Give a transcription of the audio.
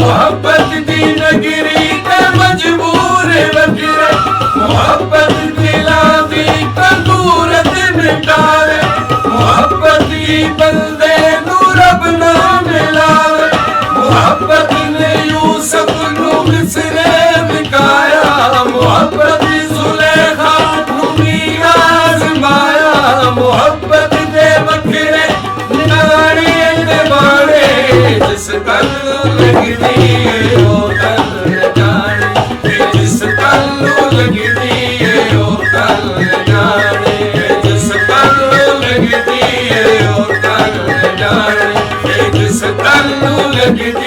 मोहब्बत दी नगरी ते मजबूर वखरे मोहब्बत दिला दी तंदूरत मिटावे मोहब्बत की बंदे नू रब ना मिलावे मोहब्बत ने यूसुफ नू मिस्रे मिकाया मोहब्बत जुलेखा नू भी आजमाया मोहब्बत दे वखरे नाने ते बाणे जिस कल लगदी है ओ कल जाने जिस कल लगदी है ओ कल जाने जिस कल लगदी है ओ कल जाने जिस कल लगदी